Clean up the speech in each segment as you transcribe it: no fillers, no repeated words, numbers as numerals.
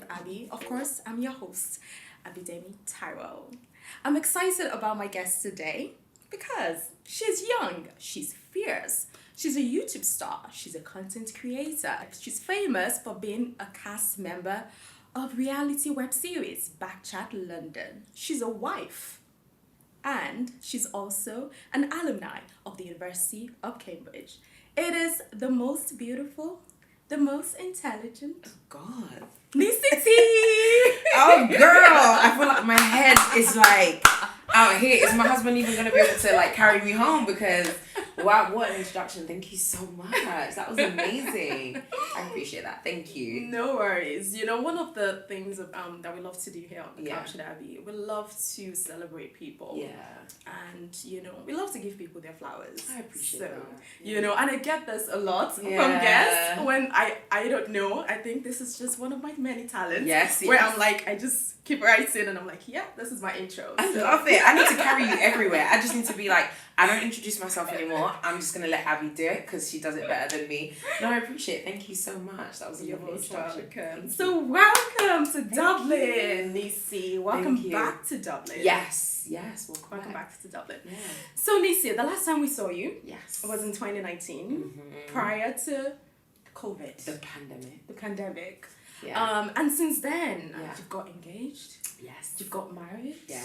with Abby. Of course, I'm your host, Abidemi Tyrell. I'm excited about my guest today because she's young, she's fierce, she's a YouTube star, she's a content creator, she's famous for being a cast member of reality web series Backchat London. She's a wife and she's also an alumni of the University of Cambridge. It is the most beautiful, the most intelligent. Oh God. Nissy! Oh girl, I feel like my head is like out here. Is my husband even gonna be able to like carry me home? Because wow, what an introduction. Thank you so much. That was amazing. I appreciate that. Thank you. No worries. You know, one of the things that we love to do here on the Captured Abbey, we love to celebrate people. Yeah. And, you know, we love to give people their flowers. I appreciate that. Yeah. You know, and I get this a lot from guests when I don't know. I think this is just one of my many talents. Yes. Where I'm like, I just keep writing and I'm like, yeah, this is my intro. I love it. I need to carry you everywhere. I just need to be like, I don't introduce myself anymore. I'm just going to let Abby do it because she does it better than me. No, I appreciate it. Thank you so much. That was a lovely introduction. So welcome to Dublin, Nissy. Welcome back to Dublin. Yes. Welcome back to Dublin. Yeah. So Nissy, the last time we saw you was in 2019, prior to COVID. The pandemic. Yeah. And since then, you've got engaged. Yes. You've got married. Yeah.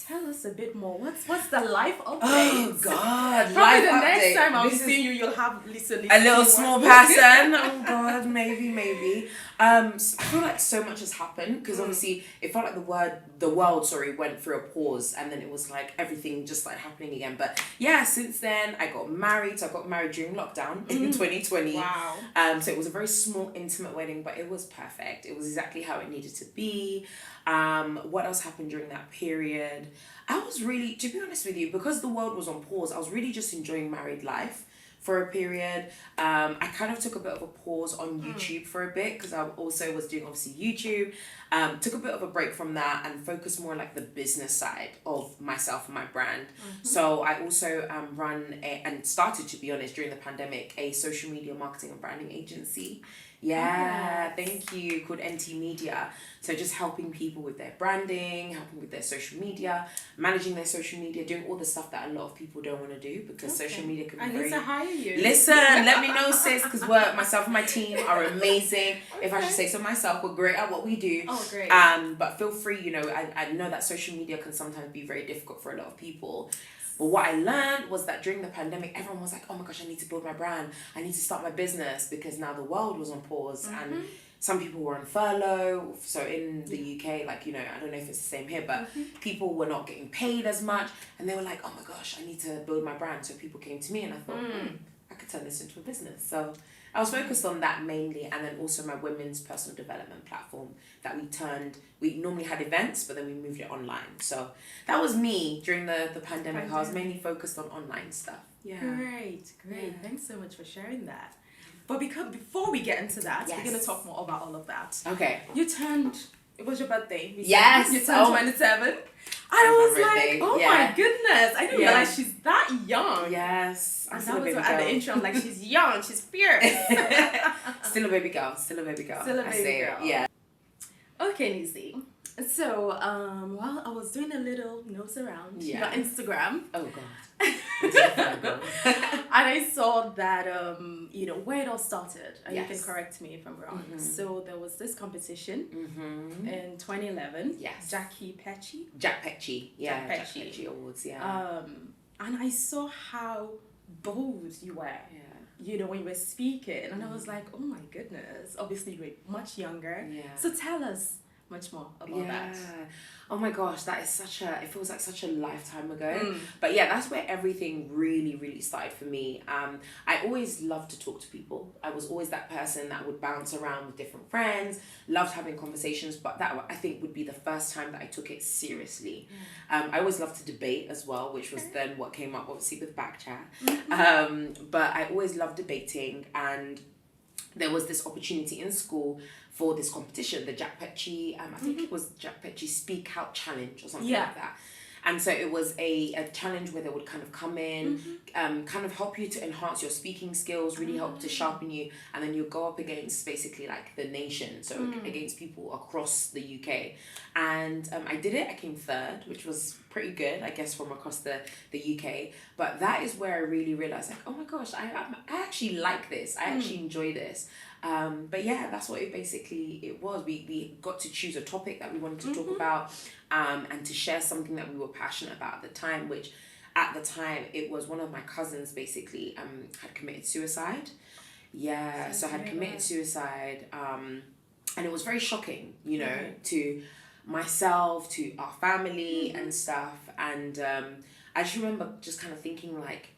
Tell us a bit more. What's the life update? Oh God. Probably the next time I'll see you, you'll have listened. A little small person. Oh God, maybe. I feel like so much has happened because obviously it felt like the world went through a pause and then it was like everything just like happening again. But yeah, since then I got married. So I got married during lockdown in 2020. Wow. So it was a very small, intimate wedding, but it was perfect. It was exactly how it needed to be. What else happened during that period? I was really, to be honest with you, because the world was on pause, I was really just enjoying married life for a period. I kind of took a bit of a pause on YouTube for a bit because I also was doing obviously YouTube. Took a bit of a break from that and focused more on like the business side of myself and my brand. So I also and started, to be honest, during the pandemic, a social media marketing and branding agency. Yeah, thank you. Called NT Media. So just helping people with their branding, helping with their social media, managing their social media, doing all the stuff that a lot of people don't want to do because social media can be I need to hire you. Listen, let me know, sis, because myself and my team are amazing. If I should say so myself, we're great at what we do. Oh, great. But feel free, you know, I know that social media can sometimes be very difficult for a lot of people. But what I learned was that during the pandemic, everyone was like, oh my gosh, I need to build my brand. I need to start my business because now the world was on pause and some people were on furlough. So in the UK, like, you know, I don't know if it's the same here, but people were not getting paid as much. And they were like, oh my gosh, I need to build my brand. So people came to me and I thought, I could turn this into a business. So I was focused on that mainly, and then also my women's personal development platform that we normally had events, but then we moved it online. So that was me during the pandemic. I was mainly focused on online stuff. Yeah. Great. Yeah. Thanks so much for sharing that. But before we get into that, we're going to talk more about all of that. Okay. It was your birthday. Yes. You turned 27. I was like, oh my goodness. I didn't realize she's that young. Yes. And that was at the intro. I'm like, she's young. She's fierce. Still a baby girl. Yeah. Okay, Nissy. So, I was doing a little nose around your Instagram. Oh, God. And I saw that, where it all started. And you can correct me if I'm wrong. So, there was this competition in 2011. Yes. Jack Petchy. Jack Petchy Awards, And I saw how bold you were. You know, when you were speaking. And I was like, oh my goodness. Obviously, you were much younger. Yeah. So, tell us much more about that. Oh my gosh, that is it feels like such a lifetime ago. But yeah, that's where everything really, really started for me. I always loved to talk to people. I was always that person that would bounce around with different friends, loved having conversations, but that I think would be the first time that I took it seriously. I always loved to debate as well, which was then what came up obviously with Backchat. But I always loved debating, and there was this opportunity in school for this competition, the Jack Petchy, I think it was Jack Petchy Speak Out Challenge or something like that. And so it was a challenge where they would kind of come in, kind of help you to enhance your speaking skills, really help to sharpen you. And then you'll go up against basically like the nation, so against people across the UK. And I did it. I came third, which was pretty good, I guess, from across the UK. But that is where I really realized, like, oh my gosh, I actually like this. I actually enjoy this. But yeah, that's what it was. We got to choose a topic that we wanted to talk about, and to share something that we were passionate about at the time, which at the time it was one of my cousins basically had committed suicide. Yeah, so had committed suicide, and it was very shocking, you know, to myself, to our family and stuff. And I just remember just kind of thinking like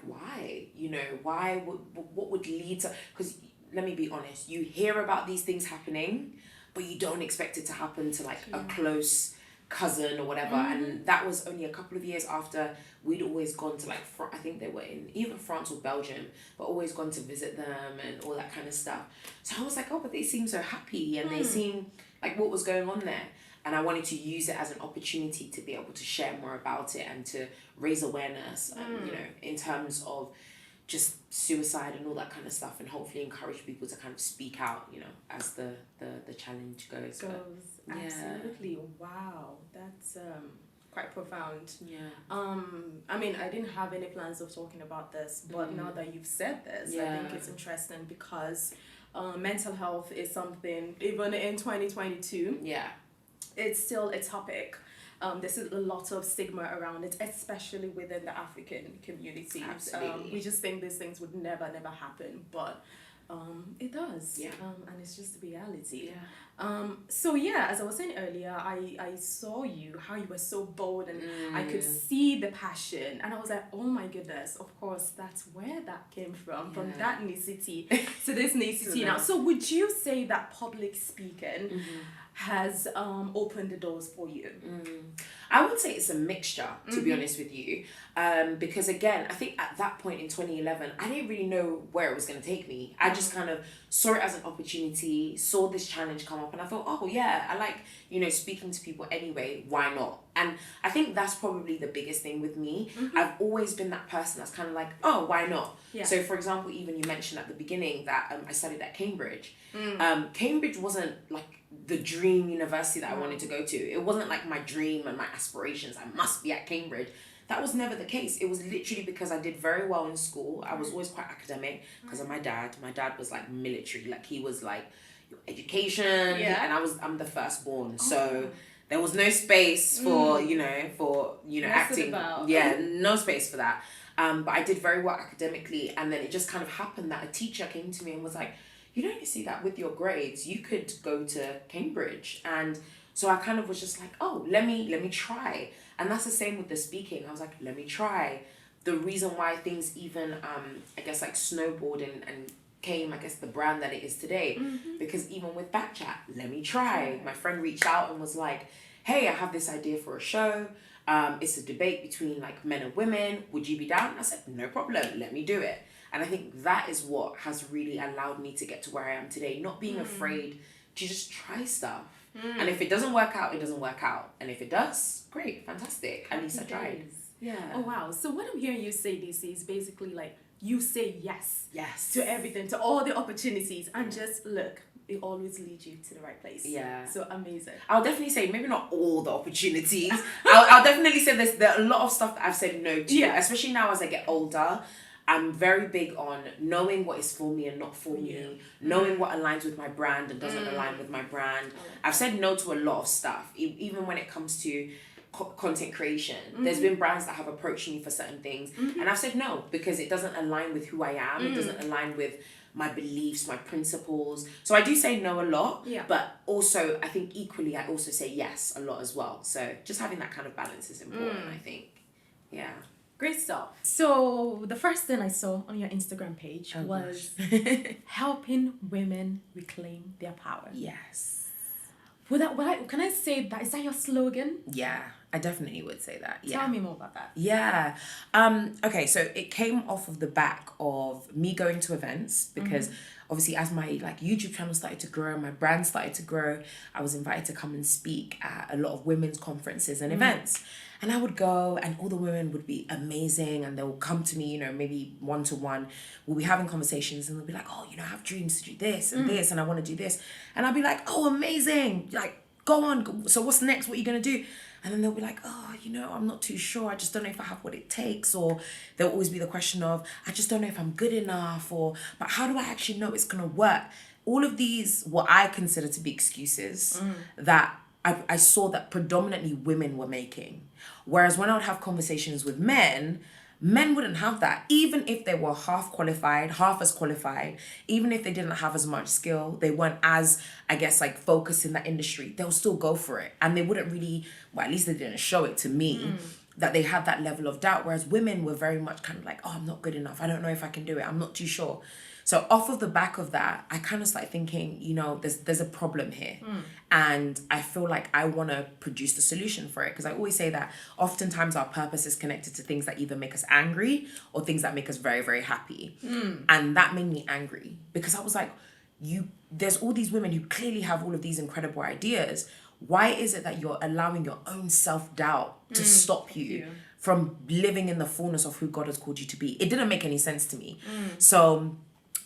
why, you know, what would lead to, because let me be honest, you hear about these things happening, but you don't expect it to happen to like a close cousin or whatever. And that was only a couple of years after we'd always gone to like, I think they were in either France or Belgium, but always gone to visit them and all that kind of stuff. So I was like, oh, but they seem so happy, and they seem like what was going on there. And I wanted to use it as an opportunity to be able to share more about it and to raise awareness, you know, in terms of just suicide and all that kind of stuff, and hopefully encourage people to kind of speak out, you know, as the challenge goes. Absolutely. Wow, that's quite profound. Yeah. I mean, I didn't have any plans of talking about this, but now that you've said this, I think it's interesting because mental health is something, even in 2022, it's still a topic. There's a lot of stigma around it, especially within the African communities. Absolutely. We just think these things would never happen, but it does. And it's just the reality. So yeah, as I was saying earlier, I saw you, how you were so bold, and I could see the passion, and I was like, oh my goodness, of course, that's where that came from that Nissy to this Nissy now. So would you say that public speaking has opened the doors for you? I would say it's a mixture, to be honest with you, because again, I think at that point in 2011, I didn't really know where it was going to take me. I just kind of saw it as an opportunity, saw this challenge come up, and I thought, oh yeah, I like, you know, speaking to people anyway, why not? And I think that's probably the biggest thing with me. I've always been that person that's kind of like, oh, why not? So for example, even you mentioned at the beginning that I studied at Cambridge. Cambridge wasn't like the dream university that I wanted to go to. It wasn't like my dream and my aspirations, I must be at Cambridge. That was never the case. It was literally because I did very well in school. I was always quite academic because of my dad. My dad was like military, like he was like education, and I'm the firstborn, so there was no space for you know acting. No space for that. But I did very well academically, and then it just kind of happened that a teacher came to me and was like, you don't see that with your grades, you could go to Cambridge. And so I kind of was just like, oh, let me try. And that's the same with the speaking. I was like, let me try. The reason why things even, I guess, like snowballed and came, I guess, the brand that it is today. Because even with Backchat, let me try. My friend reached out and was like, hey, I have this idea for a show. It's a debate between like men and women. Would you be down? And I said, no problem. Let me do it. And I think that is what has really allowed me to get to where I am today. Not being afraid to just try stuff. And if it doesn't work out, it doesn't work out. And if it does, great, fantastic. At least I tried. Yeah. Oh, wow. So what I'm hearing you say, this is basically like you say yes to everything, to all the opportunities, and just look, it always leads you to the right place. Yeah. So amazing. I'll definitely say maybe not all the opportunities. I'll definitely say there are a lot of stuff that I've said no to. Yeah. Especially now as I get older. I'm very big on knowing what is for me and not for me, knowing what aligns with my brand and doesn't align with my brand. I've said no to a lot of stuff, even when it comes to content creation. There's been brands that have approached me for certain things, and I've said no because it doesn't align with who I am. It doesn't align with my beliefs, my principles. So I do say no a lot, but also I think equally I also say yes a lot as well. So just having that kind of balance is important, I think. Yeah. Great stuff. So the first thing I saw on your Instagram page was helping women reclaim their power. Yes. Can I say that? Is that your slogan? Yeah, I definitely would say that. Yeah. Tell me more about that. Yeah. Okay, so it came off of the back of me going to events because obviously as my like YouTube channel started to grow, my brand started to grow, I was invited to come and speak at a lot of women's conferences and events. And I would go and all the women would be amazing and they will come to me, you know, maybe one-to-one. We'll be having conversations and they'll be like, oh, you know, I have dreams to do this and this and I want to do this. And I'll be like, oh, amazing. Like, go on. So what's next? What are you going to do? And then they'll be like, oh, you know, I'm not too sure. I just don't know if I have what it takes. Or there'll always be the question of, I just don't know if I'm good enough. Or, but how do I actually know it's going to work? All of these, what I consider to be excuses that I saw that predominantly women were making. Whereas when I would have conversations with men wouldn't have that. Even if they were half qualified, half as qualified, even if they didn't have as much skill, they weren't as, I guess, like focused in that industry, they'll still go for it. And they wouldn't really, well, at least they didn't show it to me, that they had that level of doubt. Whereas women were very much kind of like, oh, I'm not good enough. I don't know if I can do it. I'm not too sure. So off of the back of that, I kind of started thinking, you know, there's a problem here. And I feel like I want to produce the solution for it. Because I always say that oftentimes our purpose is connected to things that either make us angry or things that make us very, very happy. And that made me angry because I was like, there's all these women who clearly have all of these incredible ideas. Why is it that you're allowing your own self-doubt to stop you from living in the fullness of who God has called you to be? It didn't make any sense to me. So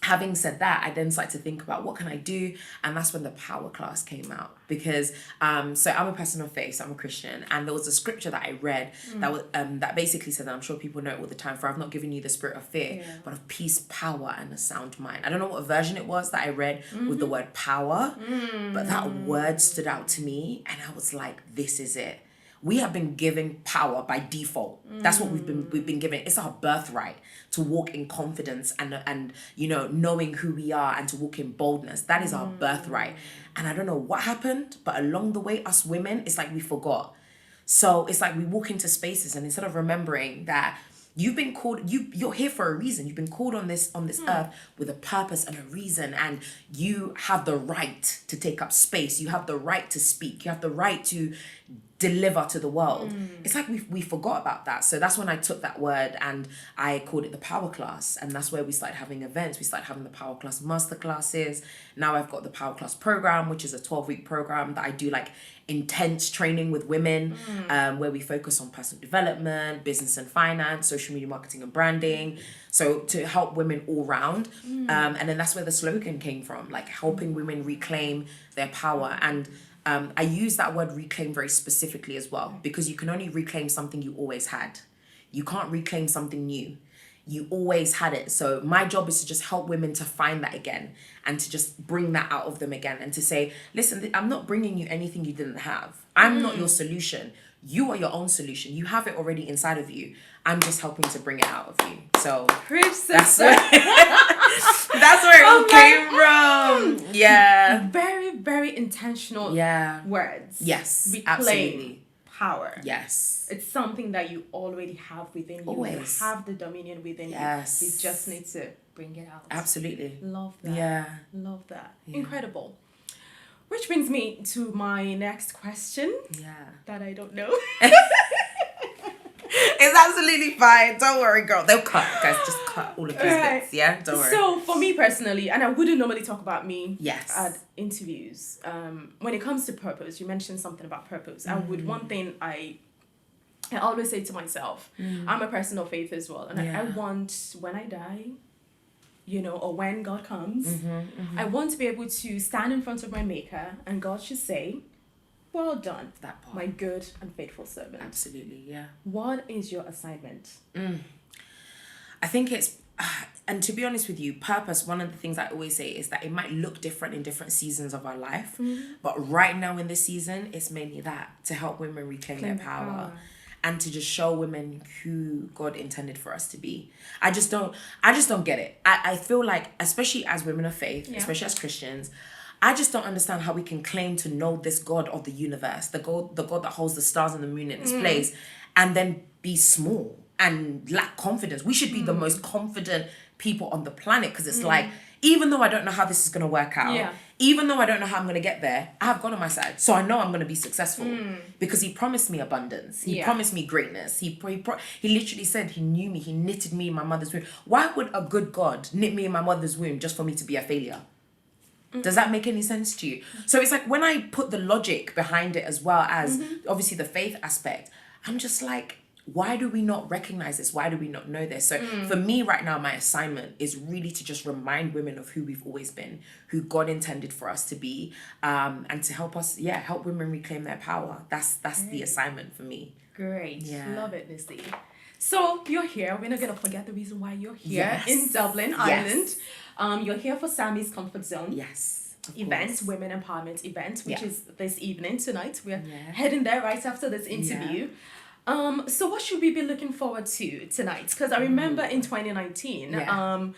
having said that, I then started to think about what can I do, and that's when the power class came out. Because so I'm a person of faith, so I'm a Christian, and there was a scripture that I read that was that basically said that I'm sure people know it all the time. For I've not given you the spirit of fear, but of peace, power, and a sound mind. I don't know what version it was that I read with the word power, but that word stood out to me, and I was like, this is it. We have been given power by default. That's what we've been given. It's our birthright to walk in confidence and you know, knowing who we are and to walk in boldness. That is our birthright. And I don't know what happened, but along the way, us women, it's like we forgot. So it's like we walk into spaces and instead of remembering that you've been called, you're here for a reason. You've been called on this earth with a purpose and a reason, and you have the right to take up space. You have the right to speak. You have the right to deliver to the world. It's like we forgot about that. So that's when I took that word and I called it the power class, and that's where we started having events. We started having the power class masterclasses. Now I've got the power class program, which is a 12-week program that I do like intense training with women, where we focus on personal development, business and finance, social media marketing and branding, so to help women all round. And then that's where the slogan came from, like helping women reclaim their power. And I use that word reclaim very specifically as well, because you can only reclaim something you always had. You can't reclaim something new. You always had it. So my job is to just help women to find that again and to just bring that out of them again and to say, listen, I'm not bringing you anything you didn't have. I'm not your solution. You are your own solution. You have it already inside of you. I'm just helping to bring it out of you. So that's where, that's where it all came from. Yeah. Very, very intentional words. Yes, Reclaim absolutely. Power. Yes. It's something that you already have within you. Always. You have the dominion within you. You just need to bring it out. Absolutely. Love that. Yeah. Love that. Yeah. Incredible. Which brings me to my next question. Yeah. That I don't know. It's absolutely fine. Don't worry, girl. They'll cut. Guys, just cut all of these bits. Yeah? Don't worry. So, for me personally, and I wouldn't normally talk about me at interviews, when it comes to purpose, you mentioned something about purpose. One thing I always say to myself, I'm a person of faith as well. And I want, when I die, you know, or when God comes, I want to be able to stand in front of my maker and God should say, well done, that part. My good and faithful servant. Absolutely, yeah. What is your assignment? I think it's, and to be honest with you, purpose, one of the things I always say is that it might look different in different seasons of our life. But right now in this season, it's mainly that, to help women reclaim their power. And to just show women who God intended for us to be. I just don't get it. I feel like, especially as women of faith, especially as Christians, I just don't understand how we can claim to know this God of the universe, the God that holds the stars and the moon in its place, and then be small and lack confidence. We should be the most confident people on the planet, because it's like, even though I don't know how this is going to work out, even though I don't know how I'm going to get there, I have God on my side. So I know I'm going to be successful because he promised me abundance. He promised me greatness. He literally said he knew me. He knitted me in my mother's womb. Why would a good God knit me in my mother's womb just for me to be a failure? Does that make any sense to you? So it's like when I put the logic behind it as well as obviously the faith aspect, I'm just like, why do we not recognize this? Why do we not know this? So for me right now, my assignment is really to just remind women of who we've always been, who God intended for us to be, and to help us, help women reclaim their power. That's the assignment for me. Great. Yeah. Love it, Nissy. So you're here. We're not going to forget the reason why you're here in Dublin, Ireland. You're here for Sammy's Comfort Zone. Yes. Event, women empowerment event, which is this evening tonight. We're heading there right after this interview. So what should we be looking forward to tonight? Because I remember in 2019, I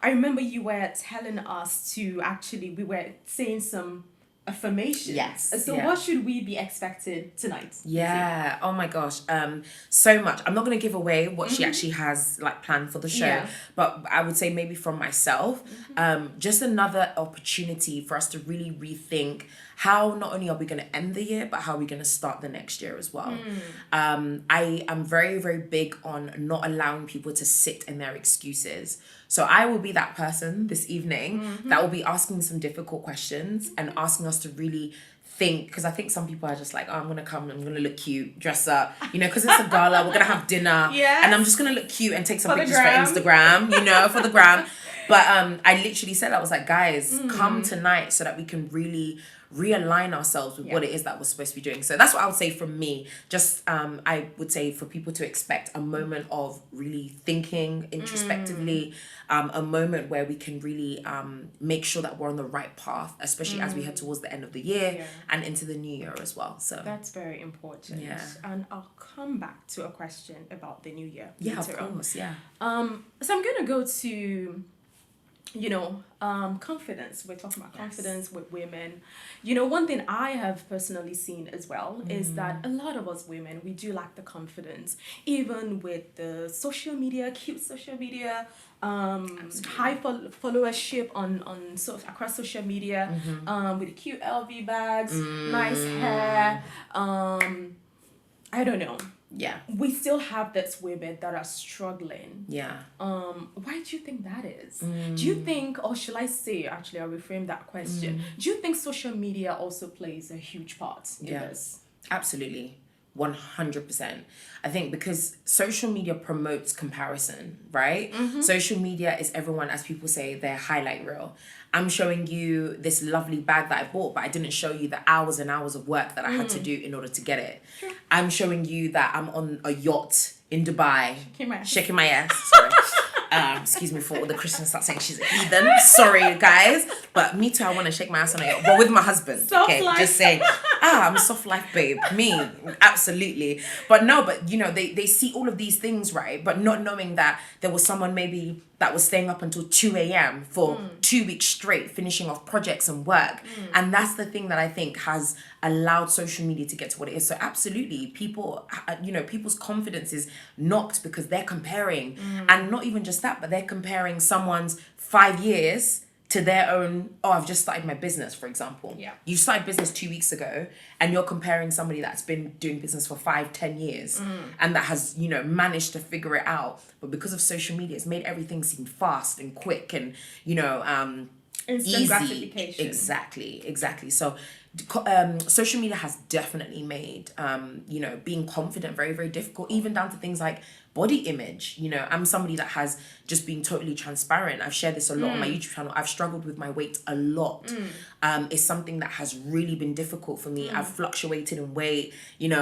remember you were telling us to actually, we were saying some affirmations. Yes. So what should we be expecting tonight? Yeah. Oh my gosh. So much. I'm not going to give away what she actually has like planned for the show, but I would say maybe from myself, just another opportunity for us to really rethink how not only are we going to end the year, but how we're going to start the next year as well. I am very, very big on not allowing people to sit in their excuses. So I will be that person this evening that will be asking some difficult questions and asking us to really think, because I think some people are just like, oh, I'm going to come, I'm going to look cute, dress up, because it's a gala, we're going to have dinner, and I'm just going to look cute and take some pictures for Instagram, for the gram. But I literally said, I was like, guys, come tonight so that we can really realign ourselves with what it is that we're supposed to be doing. So that's what I would say from me. Just I would say for people to expect a moment of really thinking introspectively, a moment where we can really make sure that we're on the right path, especially as we head towards the end of the year and into the new year as well. So that's very important. And I'll come back to a question about the new year later of course. So I'm gonna go to confidence. We're talking about confidence with women. One thing I have personally seen as well is that a lot of us women, we do lack the confidence, even with the social media, cute social media, high followership on across social media, with the cute LV bags, nice hair, I don't know. We still have this women that are struggling. Why do you think that is? Do you think, or shall I say, actually I'll reframe that question, do you think social media also plays a huge part in this? Absolutely. 100%. I think because social media promotes comparison, right? Social media is everyone, as people say, their highlight reel. I'm showing you this lovely bag that I bought, but I didn't show you the hours and hours of work that I had to do in order to get it. I'm showing you that I'm on a yacht in Dubai. Shaking my ass. Sorry. Excuse me for all the Christians start saying she's a heathen. Sorry, guys. But me too, I want to shake my ass on a yacht. But with my husband. Just saying. I'm a soft life babe. Me. Absolutely. But they see all of these things, right? But not knowing that there was someone maybe that was staying up until 2 a.m. for 2 weeks straight, finishing off projects and work. And that's the thing that I think has allowed social media to get to what it is. So absolutely, people, people's confidence is knocked because they're comparing. And not even just that, but they're comparing someone's 5 years to their own, I've just started my business, for example. You started business 2 weeks ago and you're comparing somebody that's been doing business for 5-10 years and that has, managed to figure it out. But because of social media, it's made everything seem fast and quick and, instant easy. gratification. Exactly. So social media has definitely made, being confident very, very difficult, even down to things like body image. I'm somebody that has just been totally transparent. I've shared this a lot on my YouTube channel. I've struggled with my weight a lot. It's something that has really been difficult for me. I've fluctuated in weight. When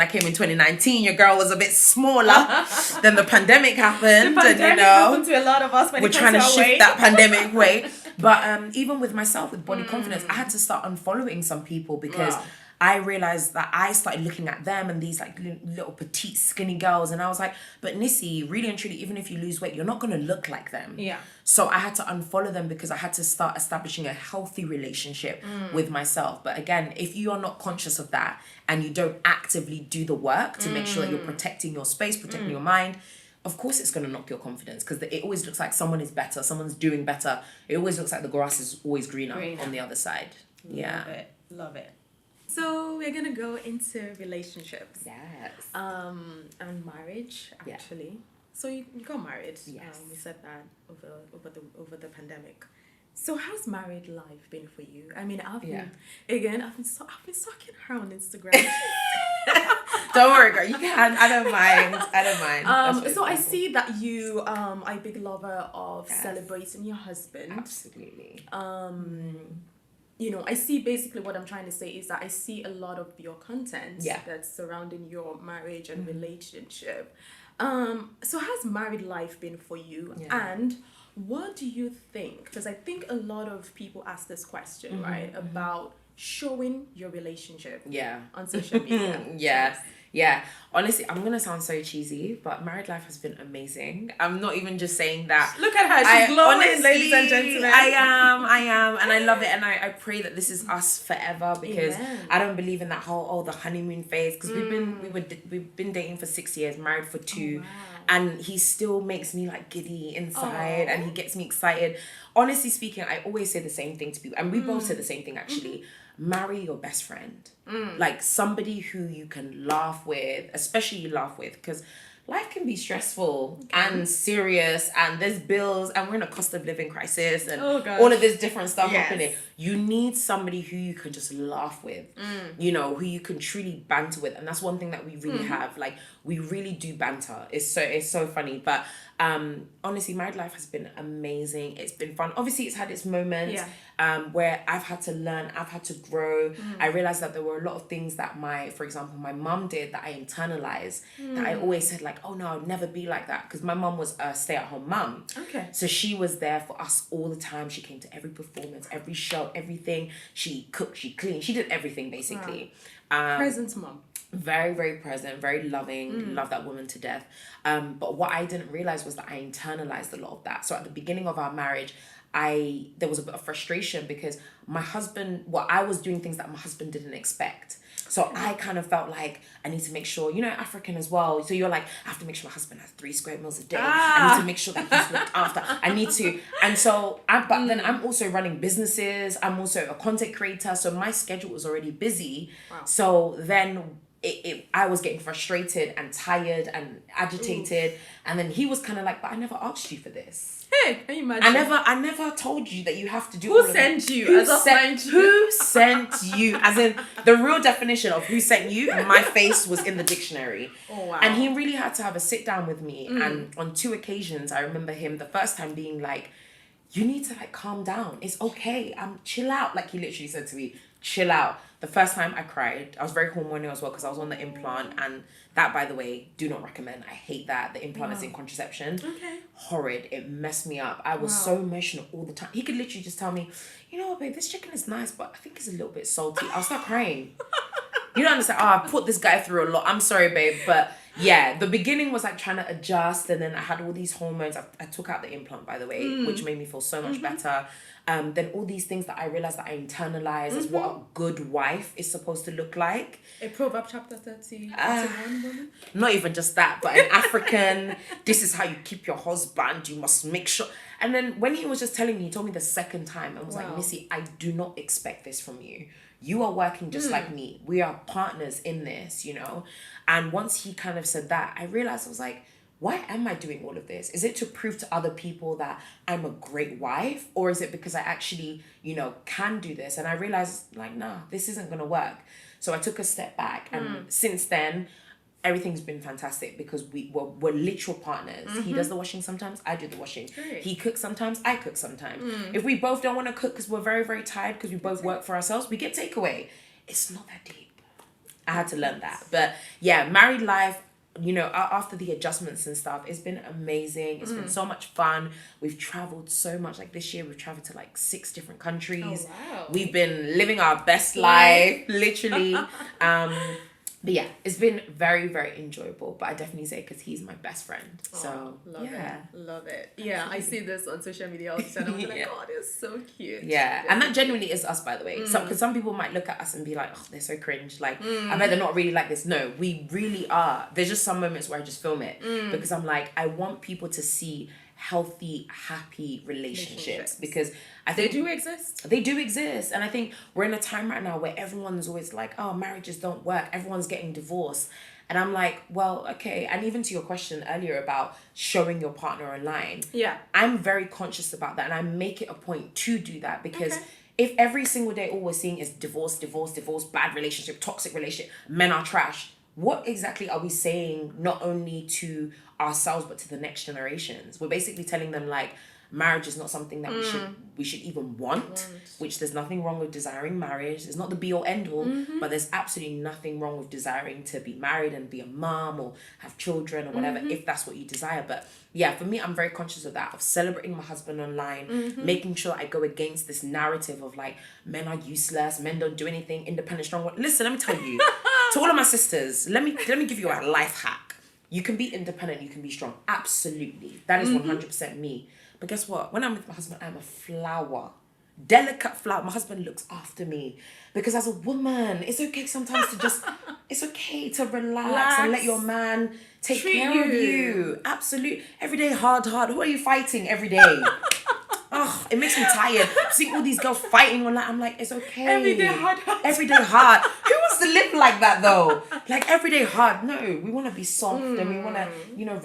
I came in 2019, your girl was a bit smaller. Then the pandemic happened. Happened to a lot of us when we're trying to shift that pandemic weight. But even with myself, with body confidence, I had to start unfollowing some people because I realized that I started looking at them and these like little petite skinny girls, and I was like, but Nissy, really and truly, even if you lose weight, you're not going to look like them. So I had to unfollow them because I had to start establishing a healthy relationship with myself. But again, if you are not conscious of that and you don't actively do the work to make sure that you're protecting your space, protecting your mind, of course it's going to knock your confidence, because it always looks like someone is better, someone's doing better. It always looks like the grass is always greener. On the other side. Love it. So we're gonna go into relationships. Yes. And marriage, actually. Yeah. So you got married. Yes. We said that over the pandemic. So how's married life been for you? I mean, I've been stalking her on Instagram. Don't worry, girl. You can. I don't mind. So I see that you are a big lover of celebrating your husband. Absolutely. You know, I see basically what I'm trying to say is that I see a lot of your content that's surrounding your marriage and relationship. So how's married life been for you? Yeah. And what do you think? Because I think a lot of people ask this question, right? About showing your relationship on social media. Yeah. Honestly, I'm going to sound so cheesy, but married life has been amazing. I'm not even just saying that. Look at her. She's glowing, honestly, ladies and gentlemen. I am. And I love it. And I pray that this is us forever, because I don't believe in that whole, the honeymoon phase. Because we've been dating for 6 years, married for 2. Oh, wow. And he still makes me like giddy inside, and he gets me excited. Honestly speaking, I always say the same thing to people. And we both say the same thing, actually. Marry your best friend. Like somebody who you can laugh with, especially you laugh with, because life can be stressful and serious, and there's bills, and we're in a cost of living crisis, and all of this different stuff happening. You need somebody who you can just laugh with, you know, who you can truly banter with. And that's one thing that we really have. Like, we really do banter. It's so funny. But honestly, married life has been amazing. It's been fun. Obviously, it's had its moments where I've had to learn, I've had to grow. I realized that there were a lot of things that for example, my mum did that I internalized, that I always said like, oh no, I'll never be like that. Because my mum was a stay-at-home mum. Okay. So she was there for us all the time. She came to every performance, every show, everything. She cooked, she cleaned, she did everything basically. Present mum. Very, very present, very loving, love that woman to death. But what I didn't realize was that I internalized a lot of that. So at the beginning of our marriage, there was a bit of frustration, because my husband, I was doing things that my husband didn't expect. So I kind of felt like I need to make sure, you know, African as well. So you're like, I have to make sure my husband has 3 square meals a day. I need to make sure that he's looked after. I need to. And so, but then I'm also running businesses. I'm also a content creator. So my schedule was already busy. Wow. So then I was getting frustrated and tired and agitated. And then he was kind of like, but I never asked you for this. Hey, can you imagine? I never told you that you have to do all of that. Who sent you? Who sent you? As in, the real definition of who sent you, my face was in the dictionary. Oh, wow. And he really had to have a sit down with me. And on 2 occasions, I remember him the first time being like, you need to like calm down. It's okay. Chill out. Like he literally said to me, chill out. The first time I cried, I was very hormonal as well, because I was on the implant, and that, by the way, do not recommend. I hate that. The implant is in contraception. Okay. Horrid. It messed me up. I was so emotional all the time. He could literally just tell me, you know what, babe, this chicken is nice, but I think it's a little bit salty. I'll start crying. You don't understand. I put this guy through a lot. I'm sorry, babe, but yeah, the beginning was like trying to adjust, and then I had all these hormones. I took out the implant, by the way, which made me feel so much better. Then all these things that I realized that I internalized as what a good wife is supposed to look like. A Proverbs chapter 31 woman? Not even just that, but an African, this is how you keep your husband, you must make sure. And then when he was just telling me, he told me the second time, and was like, Nissy, I do not expect this from you. You are working just like me. We are partners in this, you know? And once he kind of said that, I realized, I was like, why am I doing all of this? Is it to prove to other people that I'm a great wife? Or is it because I actually, you know, can do this? And I realized, like, nah, this isn't going to work. So I took a step back. And since then, everything's been fantastic, because we're literal partners. He does the washing sometimes, I do the washing. Great. He cooks sometimes, I cook sometimes. If we both don't want to cook because we're very, very tired, because we both work for ourselves, we get takeaway. It's not that deep. I had to learn that. But yeah, married life, you know, after the adjustments and stuff, it's been amazing. It's been so much fun. We've traveled so much. Like this year, we've traveled to like 6 different countries. Oh, wow. We've been living our best life, literally. But yeah, it's been very, very enjoyable. But I definitely say because he's my best friend. So love it. Yeah, I see this on social media all the time. I'm like, oh, they're so cute. Yeah, and that genuinely is us, by the way. So, because some people might look at us and be like, oh, they're so cringe. Like, I bet they're not really like this. No, we really are. There's just some moments where I just film it because I'm like, I want people to see healthy, happy relationships because I think they do exist. They do exist. And I think we're in a time right now where everyone's always like, oh, marriages don't work. Everyone's getting divorced. And I'm like, well, okay. And even to your question earlier about showing your partner online. Yeah. I'm very conscious about that. And I make it a point to do that because if every single day all we're seeing is divorce, bad relationship, toxic relationship, men are trash, what exactly are we saying not only to ourselves but to the next generations? We're basically telling them like marriage is not something that we should even want, which there's nothing wrong with desiring marriage. It's not the be all end all, but there's absolutely nothing wrong with desiring to be married and be a mom or have children or whatever if that's what you desire. But yeah, for me, I'm very conscious of that, of celebrating my husband online, making sure I go against this narrative of like men are useless, men don't do anything, independent, strong. Listen, let me tell you, to all of my sisters, let me give you a life hack. You can be independent, you can be strong. Absolutely. That is 100% me. But guess what? When I'm with my husband, I'm a flower. Delicate flower. My husband looks after me. Because as a woman, it's okay sometimes to just, it's okay to relax and let your man take care of you. Absolutely. Every day hard. Who are you fighting every day? Oh, it makes me tired. Seeing all these girls fighting online, I'm like, it's okay. Every day hard. Every day hard. Who wants to live like that though? Like every day hard. No, we want to be soft and we want to,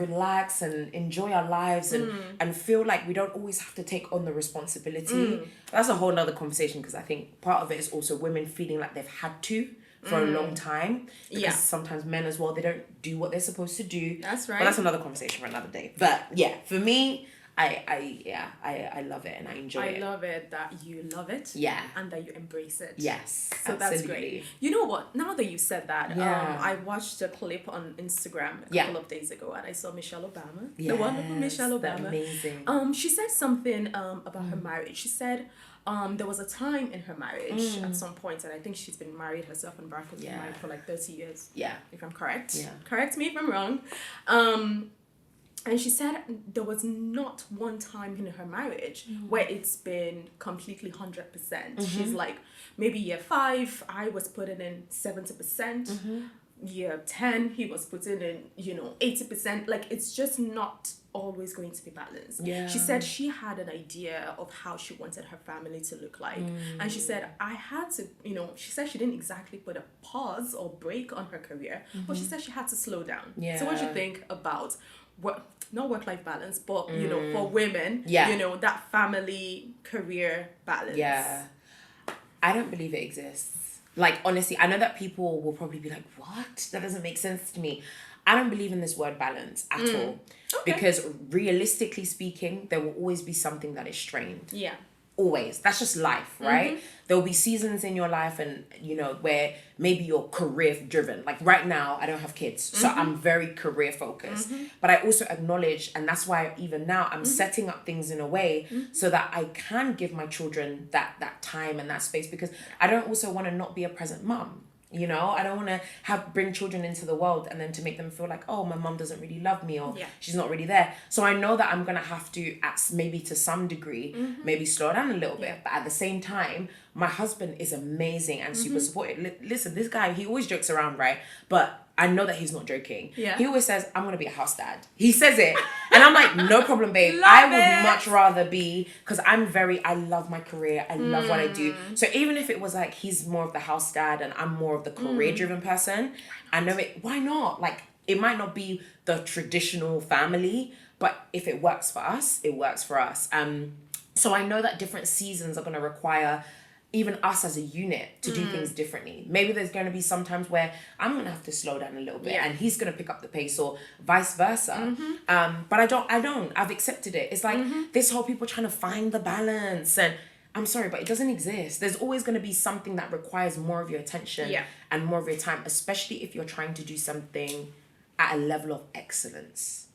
relax and enjoy our lives and feel like we don't always have to take on the responsibility. That's a whole nother conversation because I think part of it is also women feeling like they've had to for a long time. Because sometimes men as well, they don't do what they're supposed to do. That's right. But that's another conversation for another day. But yeah, for me, I love it and I enjoy it. I love it that you love it. Yeah. And that you embrace it. Yes. So absolutely. that's great. You know what? Now that you said that, I watched a clip on Instagram a couple of days ago and I saw Michelle Obama. Yes, the wonderful Michelle Obama. Amazing. She said something about her marriage. She said there was a time in her marriage at some point, and I think she's been married herself and Barack has been married for like 30 years. Yeah. If I'm correct. Yeah. Correct me if I'm wrong. And she said there was not one time in her marriage where it's been completely 100%. She's like, maybe year 5, I was putting in 70%. Year 10, he was putting in, 80%. Like, it's just not always going to be balanced. Yeah. She said she had an idea of how she wanted her family to look like. And she said, I had to, she said she didn't exactly put a pause or break on her career, but she said she had to slow down. Yeah. So what do you think about not work-life balance, but for women, that family career balance? Yeah, I don't believe it exists. Like, honestly, I know that people will probably be like, what? That doesn't make sense to me. I don't believe in this word balance at all. Okay. Because realistically speaking, there will always be something that is strained. Yeah. Always. That's just life, right? There will be seasons in your life and, where maybe you're career driven. Like right now, I don't have kids. So I'm very career focused. But I also acknowledge, and that's why even now I'm setting up things in a way so that I can give my children that time and that space, because I don't also want to not be a present mom. I don't want to bring children into the world and then to make them feel like, oh, my mom doesn't really love me or she's not really there. So I know that I'm going to have to, maybe to some degree, maybe slow down a little bit. But at the same time, my husband is amazing and super supportive. Listen, this guy, he always jokes around, right? But I know that he's not joking. Yeah. He always says, I'm going to be a house dad. He says it. And I'm like, no problem, babe. I would much rather be, because I love my career. I love what I do. So even if it was like, he's more of the house dad and I'm more of the career driven person, I know it, why not? Like, it might not be the traditional family, but if it works for us, it works for us. So I know that different seasons are going to require even us as a unit to do things differently. Maybe there's going to be some times where I'm going to have to slow down a little bit and he's going to pick up the pace or vice versa. But I don't. I've accepted it. It's like this whole people trying to find the balance, and I'm sorry, but it doesn't exist. There's always going to be something that requires more of your attention and more of your time, especially if you're trying to do something at a level of excellence.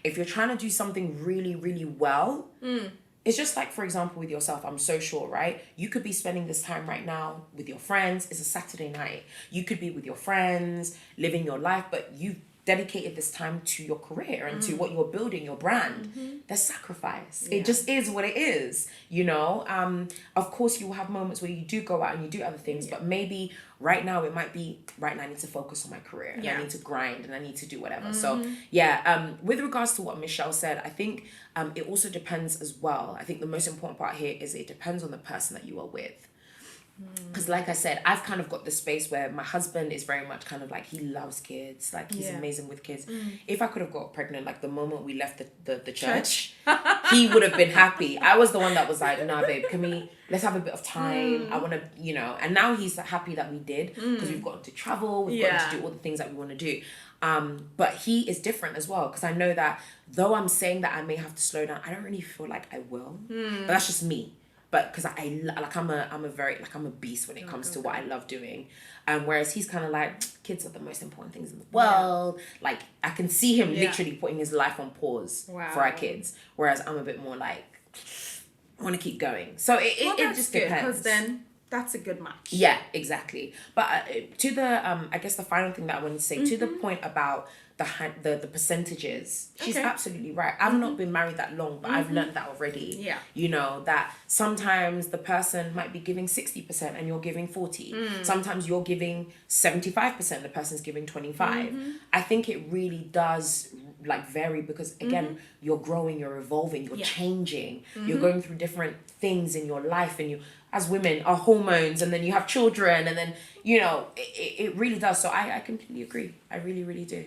If you're trying to do something really, really well, it's just like, for example, with yourself, I'm so sure, right? You could be spending this time right now with your friends. It's a Saturday night. You could be with your friends, living your life, but you've dedicated this time to your career and to what you're building, your brand. There's sacrifice. It just is what it is, you know? Of course, you will have moments where you do go out and you do other things, but maybe right now it might be, right now I need to focus on my career and I need to grind and I need to do whatever. So yeah, with regards to what Michelle said, I think it also depends as well. I think the most important part here is it depends on the person that you are with. Because like I said, I've kind of got the space where my husband is very much kind of like, he loves kids, like he's amazing with kids. If I could have got pregnant like the moment we left the church, he would have been happy. I was the one that was like, nah babe, let's have a bit of time. I want to, you know, and now he's happy that we did, because we've gotten to travel, we've gotten to do all the things that we want to do. But he is different as well, because I know that though I'm saying that I may have to slow down, I don't really feel like I will. But that's just me. But because I'm a beast when it comes to what I love doing, whereas he's kind of like, kids are the most important things in the world. Like I can see him literally putting his life on pause for our kids, whereas I'm a bit more like, I want to keep going. So it just depends. Because then that's a good match. Yeah, exactly. But to the I guess the final thing that I want to say, to the point about the percentages, she's absolutely right. I've not been married that long, but I've learned that already. Yeah. You know, that sometimes the person might be giving 60% and you're giving 40. Sometimes you're giving 75%, the person's giving 25. I think it really does like vary, because again, you're growing, you're evolving, you're changing, you're going through different things in your life, and you, as women, are hormones, and then you have children, and then, you know, it really does. So I completely agree. I really, really do.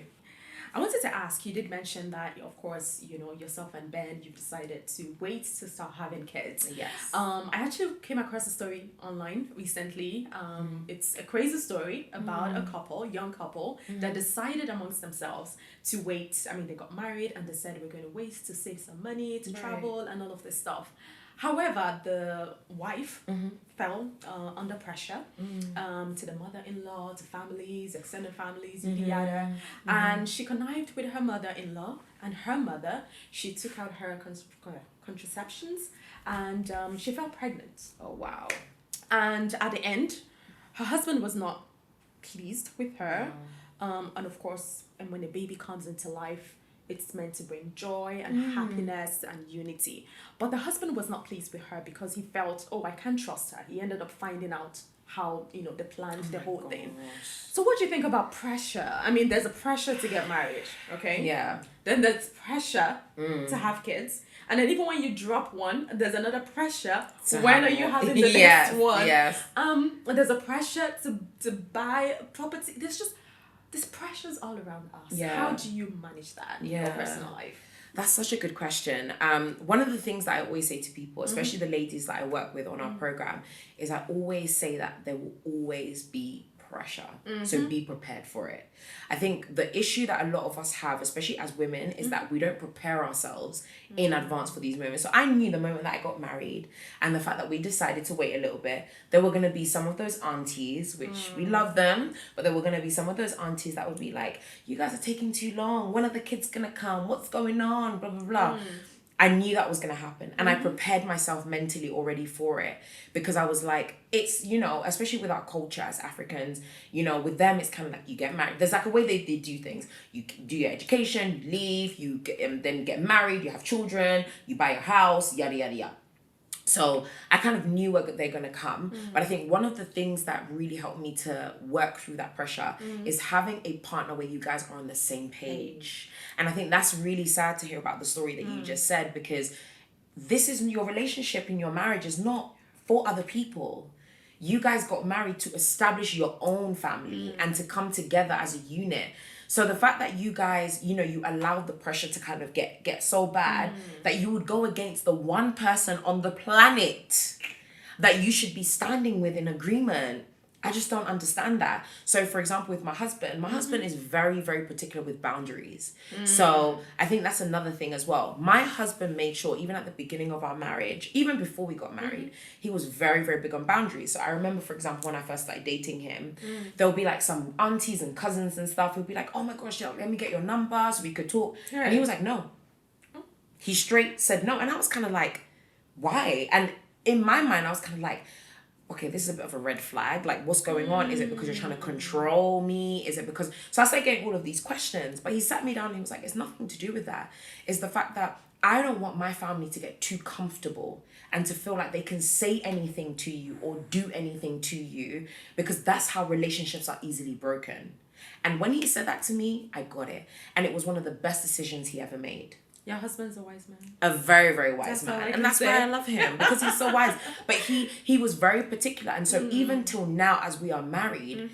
I wanted to ask, you did mention that, of course, you know, yourself and Ben, you've decided to wait to start having kids. Yes. I actually came across a story online recently. It's a crazy story about a young couple, that decided amongst themselves to wait. I mean, they got married and they said, we're going to wait to save some money, to travel and all of this stuff. However, the wife fell under pressure to the mother-in-law, to families, extended families, yada. And she connived with her mother-in-law, and her mother, she took out her contraceptions, and she fell pregnant. Oh, wow. And at the end, her husband was not pleased with her. And of course, and when a baby comes into life, it's meant to bring joy and happiness and unity. But the husband was not pleased with her, because he felt, oh, I can't trust her. He ended up finding out how, you know, they planned the whole thing. So what do you think about pressure? I mean, there's a pressure to get married, okay? Yeah. Then there's pressure to have kids. And then even when you drop one, there's another pressure. When are you having the next one? Yes. There's a pressure to buy property. There's pressures all around us. Yeah. How do you manage that in your personal life? That's such a good question. One of the things that I always say to people, especially the ladies that I work with on our program, is I always say that there will always be pressure. So be prepared for it. I think the issue that a lot of us have, especially as women, is that we don't prepare ourselves in advance for these moments. So I knew the moment that I got married, and the fact that we decided to wait a little bit, there were going to be some of those aunties, which we love them, but there were going to be some of those aunties that would be like, you guys are taking too long. When are the kids going to come? What's going on? Blah, blah, blah. I knew that was going to happen, and I prepared myself mentally already for it, because I was like, it's, you know, especially with our culture as Africans, you know, with them, it's kind of like you get married. There's like a way they do things. You do your education, you leave, you get, then get married, you have children, you buy your house, yada, yada, yada. So I kind of knew where they're going to come. But I think one of the things that really helped me to work through that pressure is having a partner where you guys are on the same page. And I think that's really sad to hear about the story that you just said, because this is your relationship in your marriage is not for other people. You guys got married to establish your own family and to come together as a unit. So the fact that you guys, you know, you allowed the pressure to kind of get so bad that you would go against the one person on the planet that you should be standing with in agreement. I just don't understand that. So for example, with my husband is very, very particular with boundaries. So I think that's another thing as well. My husband made sure, even at the beginning of our marriage, even before we got married, he was very, very big on boundaries. So I remember, for example, when I first started dating him, there'll be like some aunties and cousins and stuff who'd be like, oh my gosh, let me get your number so we could talk. Right. And he was like, no. He straight said no. And I was kind of like, why? And in my mind, I was kind of like, okay, this is a bit of a red flag. Like, what's going on? Is it because you're trying to control me? Is it because... So I started getting all of these questions. But he sat me down and he was like, it's nothing to do with that. It's the fact that I don't want my family to get too comfortable and to feel like they can say anything to you or do anything to you, because that's how relationships are easily broken. And when he said that to me, I got it. And it was one of the best decisions he ever made. Your husband's a wise man. A very, very wise That's all I man. can And that's say. why I love him, because he's so wise. But he was very particular. And so even till now, as we are married,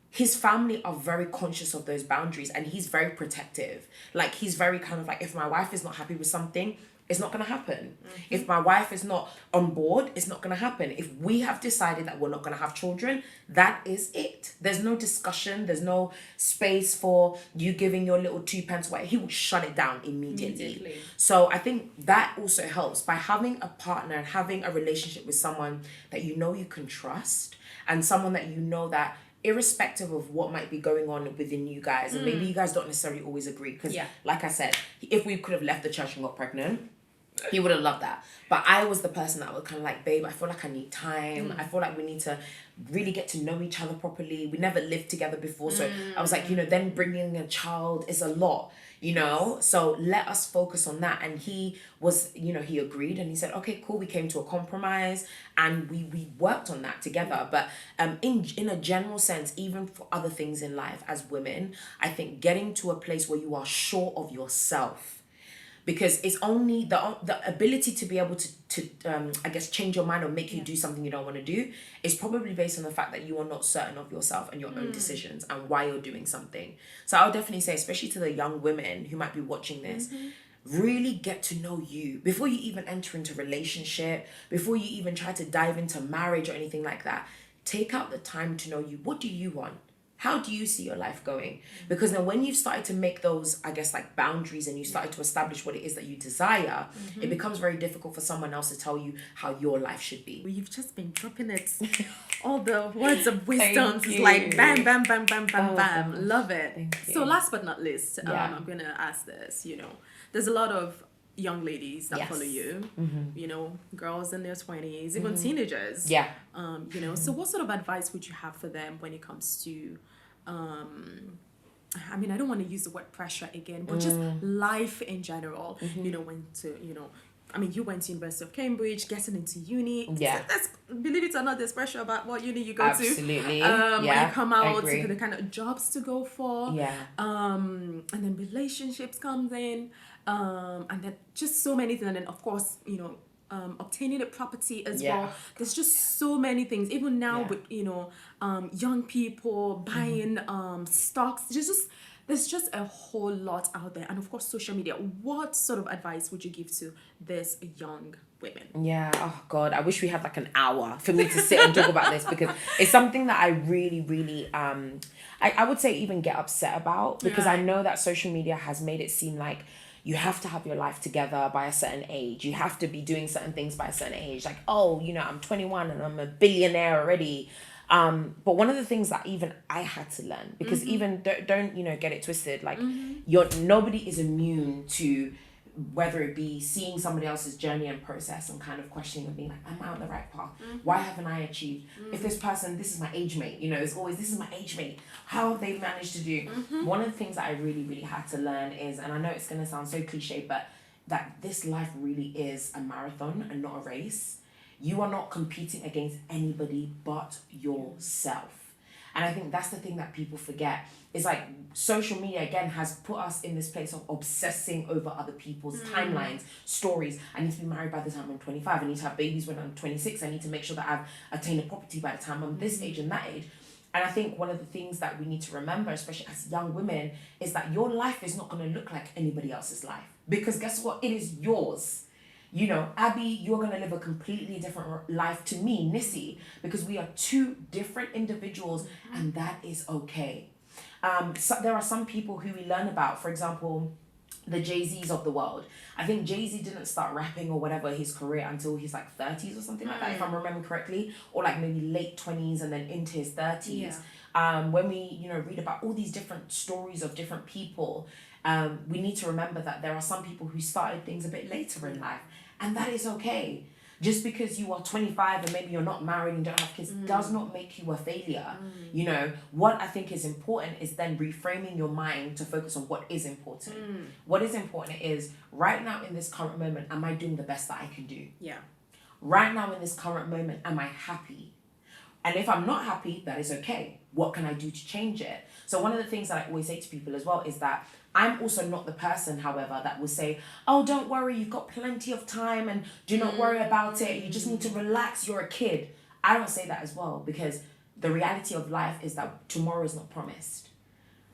his family are very conscious of those boundaries, and he's very protective. Like, he's very kind of like, if my wife is not happy with something, it's not going to happen. If my wife is not on board, it's not going to happen. If we have decided that we're not going to have children, that is it. There's no discussion. There's no space for you giving your little 2 pence away. He will shut it down immediately. So I think that also helps by having a partner and having a relationship with someone that you know you can trust, and someone that you know that, irrespective of what might be going on within you guys, and maybe you guys don't necessarily always agree, because like I said, if we could have left the church and got pregnant, he would have loved that. But I was the person that was kind of like, babe, I feel like I need time. I feel like we need to really get to know each other properly. We never lived together before. So I was like, then bringing a child is a lot, So let us focus on that. And he was, he agreed, and he said, okay, cool. We came to a compromise, and we worked on that together. But in a general sense, even for other things in life as women, I think getting to a place where you are sure of yourself, because it's only the ability to be able to I guess change your mind or make you do something you don't want to do is probably based on the fact that you are not certain of yourself and your own decisions and why you're doing something. So I would definitely say, especially to the young women who might be watching this, really get to know you before you even enter into a relationship, before you even try to dive into marriage or anything like that. Take out the time to know you. What do you want? How do you see your life going? Because then when you've started to make those, I guess, like boundaries, and you started to establish what it is that you desire, it becomes very difficult for someone else to tell you how your life should be. Well, you've just been dropping it. All the words of wisdom. It's like bam, bam, bam, bam, bam, bam. Gosh. Love it. Thank you. So last but not least, I'm going to ask this, there's a lot of young ladies that follow you, girls in their 20s, even teenagers. Yeah. So what sort of advice would you have for them when it comes to, I don't want to use the word pressure again, but just life in general, when to, you went to University of Cambridge, getting into uni. Yeah. Believe it or not, there's pressure about what uni you go Absolutely. to. When you come out, agree. the kind of jobs to go for. Yeah. And then relationships comes in. And then just so many things. And then, of course, obtaining a property as well. There's just so many things. Even now with, young people buying stocks. There's just a whole lot out there. And of course, social media. What sort of advice would you give to this young women? Yeah, oh God, I wish we had like an hour for me to sit and talk about this, because it's something that I really, really, I would say even get upset about, because I know that social media has made it seem like you have to have your life together by a certain age. You have to be doing certain things by a certain age. Like, I'm 21 and I'm a billionaire already. But one of the things that even I had to learn, because even don't get it twisted, like nobody is immune to, whether it be seeing somebody else's journey and process and kind of questioning and being like, am I on the right path? Why haven't I achieved? If this person, this is my age mate, it's always, this is my age mate. How have they managed to do? One of the things that I really, really had to learn is, and I know it's going to sound so cliche, but that this life really is a marathon and not a race. You are not competing against anybody but yourself. And I think that's the thing that people forget. It's like social media, again, has put us in this place of obsessing over other people's timelines, stories. I need to be married by the time I'm 25. I need to have babies when I'm 26. I need to make sure that I've attained a property by the time I'm this age and that age. And I think one of the things that we need to remember, especially as young women, is that your life is not going to look like anybody else's life. Because guess what? It is yours. Abby, you're going to live a completely different life to me, Nissy, because we are two different individuals, and that is okay. So there are some people who we learn about, for example, the Jay-Z's of the world. I think Jay-Z didn't start rapping or whatever his career until he's like 30s or something like that, if I'm remembering correctly, or like maybe late 20s and then into his 30s. When we, read about all these different stories of different people, we need to remember that there are some people who started things a bit later in life, and that is okay. Just because you are 25 and maybe you're not married and don't have kids does not make you a failure. You know, what I think is important is then reframing your mind to focus on what is important. What is important is, right now in this current moment, am I doing the best that I can do? Yeah. Right now in this current moment, am I happy? And if I'm not happy, that is okay. What can I do to change it? So one of the things that I always say to people as well is that I'm also not the person, however, that will say, oh, don't worry, you've got plenty of time and do not worry about it. You just need to relax. You're a kid. I don't say that as well, because the reality of life is that tomorrow is not promised.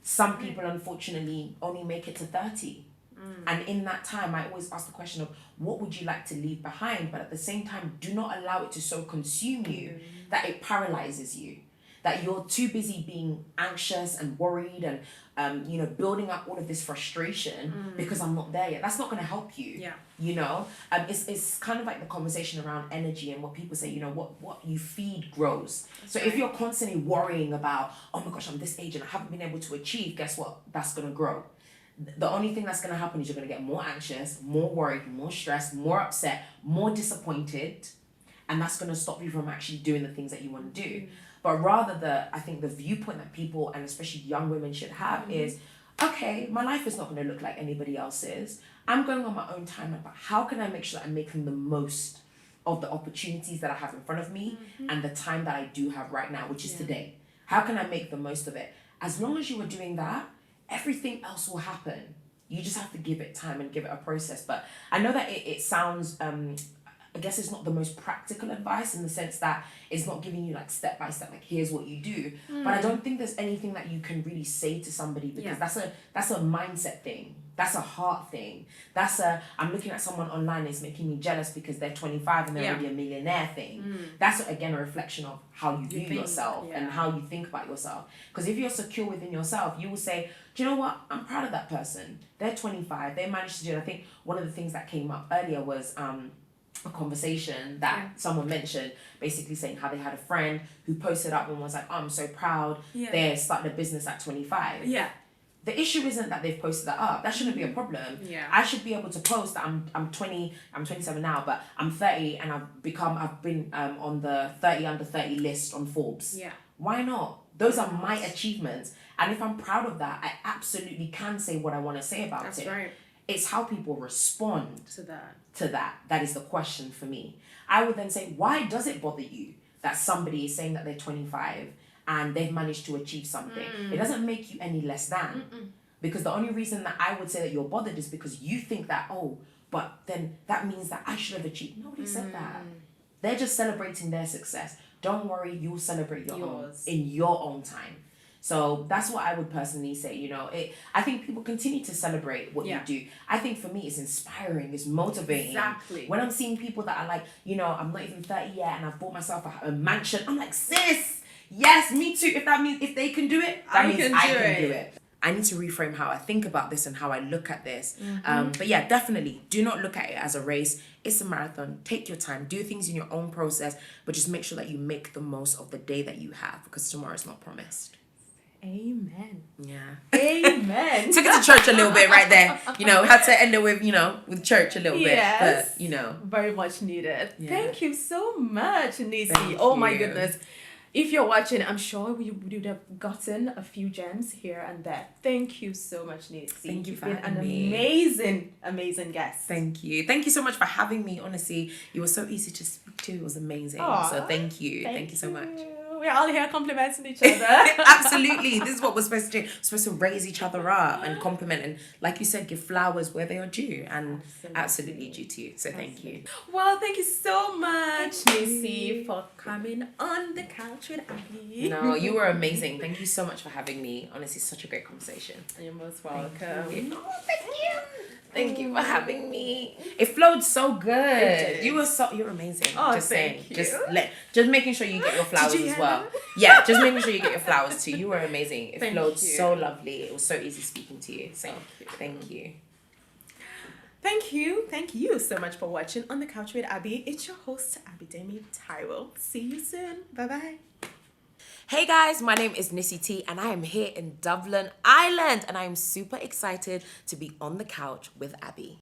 Some people, unfortunately, only make it to 30. And in that time, I always ask the question of, what would you like to leave behind? But at the same time, do not allow it to so consume you that it paralyzes you. That you're too busy being anxious and worried and, you know, building up all of this frustration because I'm not there yet. That's not going to help you. Yeah. You know, it's kind of like the conversation around energy and what people say, you know, what you feed grows. So if you're constantly worrying about, oh my gosh, I'm this age and I haven't been able to achieve, guess what? That's going to grow. The only thing that's going to happen is you're going to get more anxious, more worried, more stressed, more upset, more disappointed. And that's going to stop you from actually doing the things that you want to do. But rather, I think the viewpoint that people, and especially young women, should have is, okay, my life is not going to look like anybody else's. I'm going on my own time, but how can I make sure that I'm making the most of the opportunities that I have in front of me and the time that I do have right now, which is today? How can I make the most of it? As long as you are doing that, everything else will happen. You just have to give it time and give it a process. But I know that it sounds, I guess it's not the most practical advice, in the sense that it's not giving you like step by step, like here's what you do. But I don't think there's anything that you can really say to somebody, because that's a mindset thing. That's a heart thing. I'm looking at someone online, it's making me jealous because they're 25 and they're already a millionaire thing. That's, again, a reflection of how you view yourself and how you think about yourself. Because if you're secure within yourself, you will say, do you know what? I'm proud of that person. They're 25. They managed to do it. I think one of the things that came up earlier was a conversation that someone mentioned, basically saying how they had a friend who posted up and was like, oh, I'm so proud. They started a business at 25. Yeah. The issue isn't that they've posted that up. That shouldn't be a problem. Yeah. I should be able to post that I'm 27 now, but I'm 30 and I've been on the 30 under 30 list on Forbes. Yeah. Why not? Those are my achievements. And if I'm proud of that, I absolutely can say what I want to say about it. That's right. It's how people respond to that. That is the question for me. I would then say, why does it bother you that somebody is saying that they're 25 and they've managed to achieve something? It doesn't make you any less than. Because the only reason that I would say that you're bothered is because you think that, oh, but then that means that I should have achieved. Nobody said that. They're just celebrating their success. Don't worry, you'll celebrate yours own in your own time. So that's what I would personally say, you know. I think people continue to celebrate what you do. I think for me it's inspiring, it's motivating. Exactly. When I'm seeing people that are like, you know, I'm not even 30 yet and I've bought myself a mansion, I'm like, sis, yes, me too. If that means, if they can do it, that means I can do it. I need to reframe how I think about this and how I look at this. But yeah, definitely do not look at it as a race. It's a marathon. Take your time. Do things in your own process, but just make sure that you make the most of the day that you have, because tomorrow is not promised. Amen. Yeah. Amen. Took it to church a little bit right there. You know, had to end it with, you know, with church a little bit. But, you know. Very much needed. Yeah. Thank you so much, Nissy. Thank Oh my you. goodness. If you're watching, I'm sure you would have gotten a few gems here and there. Thank you so much, Nissy. Thank you for You've been having an me. amazing guest. Thank you. Thank you so much for having me. Honestly, you were so easy to speak to. It was amazing. Aw, so thank you. Thank you so much. We're all here complimenting each other. Absolutely. This is what we're supposed to do. We're supposed to raise each other up and compliment and, like you said, give flowers where they are due, and absolutely due to you. So thank you. Well, thank you so much, Nissy, for coming on the couch with Abby. No, you were amazing. Thank you so much for having me. Honestly, such a great conversation. You're most welcome. Thank you. Oh, thank you. Thank you for having me. It flowed so good. You're amazing. Oh, just saying. thank you. Just making sure you get your flowers Did you as hear well. that? Yeah, just making sure you get your flowers too. You were amazing. It Thank flowed you. so lovely. It was so easy speaking to you. So Thank you. thank you. Thank you so much for watching On the Couch with Abby. It's your host, Abidemi Taiwo. See you soon. Bye-bye. Hey guys, my name is Nissy T and I am here in Dublin, Ireland, and I am super excited to be on the couch with Abby.